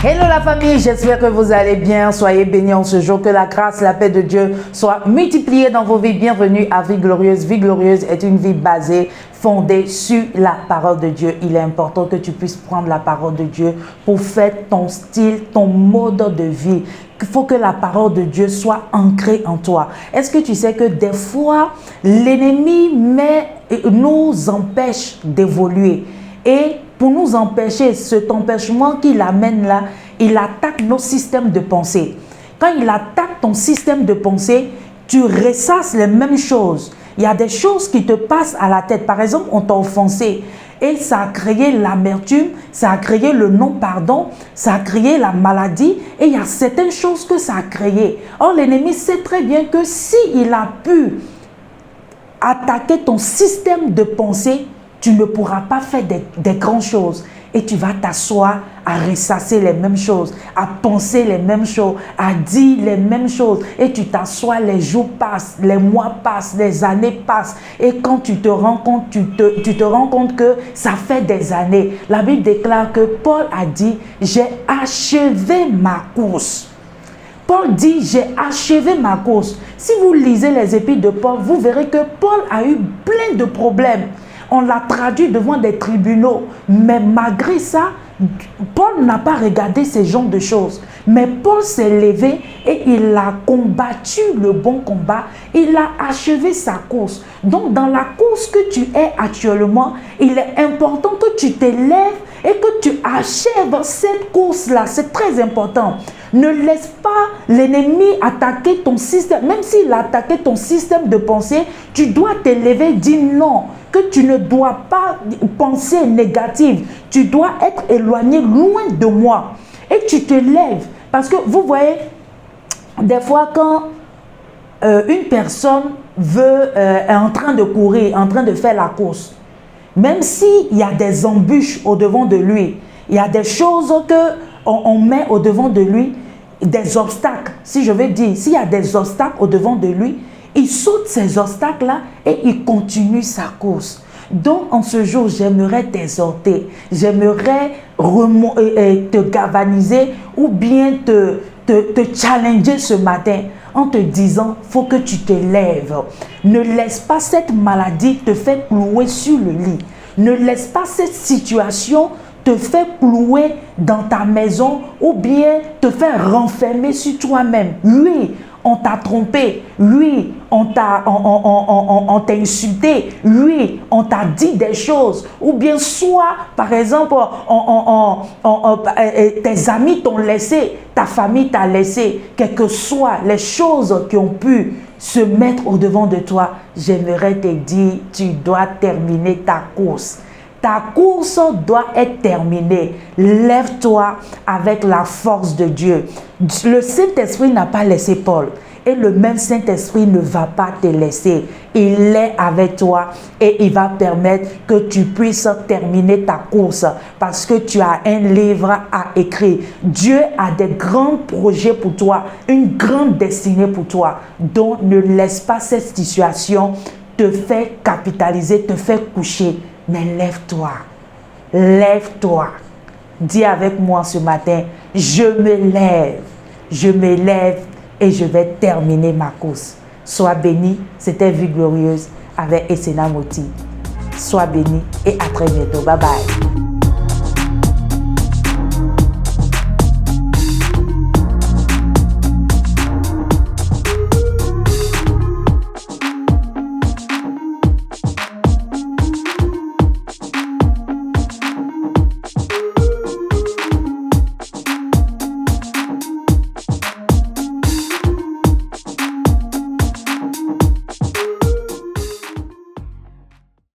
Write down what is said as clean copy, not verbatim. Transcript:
Hello la famille, j'espère que vous allez bien. Soyez bénis en ce jour, que la grâce, la paix de Dieu soit multipliée dans vos vies. Bienvenue à Vie Glorieuse. Vie Glorieuse est une vie basée, fondée sur la parole de Dieu. Il est important que tu puisses prendre la parole de Dieu pour faire ton style, ton mode de vie. Il faut que la parole de Dieu soit ancrée en toi. Est-ce que tu sais que des fois, l'ennemi nous empêche d'évoluer? Et pour nous empêcher, cet empêchement qu'il amène là, il attaque nos systèmes de pensée. Quand il attaque ton système de pensée, tu ressasses les mêmes choses. Il y a des choses qui te passent à la tête. Par exemple, on t'a offensé et ça a créé l'amertume, ça a créé le non-pardon, ça a créé la maladie et il y a certaines choses que ça a créé. Or, l'ennemi sait très bien que s'il a pu attaquer ton système de pensée, tu ne pourras pas faire des grandes choses et tu vas t'asseoir à ressasser les mêmes choses, à penser les mêmes choses, à dire les mêmes choses. Et tu t'assois, les jours passent, les mois passent, les années passent. Et quand tu te rends compte, tu te rends compte que ça fait des années. La Bible déclare que Paul a dit « J'ai achevé ma course ». Paul dit « J'ai achevé ma course ». Si vous lisez les épîtres de Paul, vous verrez que Paul a eu plein de problèmes. On l'a traduit devant des tribunaux. Mais malgré ça, Paul n'a pas regardé ces genres de choses. Mais Paul s'est levé et il a combattu le bon combat. Il a achevé sa course. Donc, dans la course que tu es actuellement, il est important que tu t'élèves et que tu achèves cette course-là. C'est très important. Ne laisse pas l'ennemi attaquer ton système. Même s'il a attaqué ton système de pensée, tu dois t'élever, dire non, que tu ne dois pas penser négative. Tu dois être éloigné, loin de moi. Et tu te lèves. Parce que vous voyez, des fois quand une personne est en train de courir, en train de faire la course, même s'il y a des embûches au-devant de lui, il y a des choses qu'on met au-devant de lui, des obstacles, si je veux dire, s'il y a des obstacles au-devant de lui, il saute ces obstacles-là et il continue sa course. Donc, en ce jour, j'aimerais t'exhorter, j'aimerais te galvaniser ou bien te challenger ce matin en te disant, il faut que tu te lèves. Ne laisse pas cette maladie te faire clouer sur le lit. Ne laisse pas cette situation te faire clouer dans ta maison ou bien te faire renfermer sur toi-même. Oui, on t'a trompé. Oui, on t'a insulté. Oui, on t'a dit des choses. Ou bien soit, par exemple, tes amis t'ont laissé, ta famille t'a laissé. Quelles que soient les choses qui ont pu se mettre au-devant de toi, j'aimerais te dire, tu dois terminer ta course. Ta course doit être terminée. Lève-toi avec la force de Dieu. Le Saint-Esprit n'a pas laissé Paul. Et le même Saint-Esprit ne va pas te laisser. Il est avec toi et il va permettre que tu puisses terminer ta course parce que tu as un livre à écrire. Dieu a des grands projets pour toi, une grande destinée pour toi. Donc ne laisse pas cette situation te faire capitaliser, te faire coucher. Mais lève-toi, lève-toi. Dis avec moi ce matin, je me lève et je vais terminer ma course. Sois béni, c'était Vie Glorieuse avec Essena Moti. Sois béni et à très bientôt. Bye bye.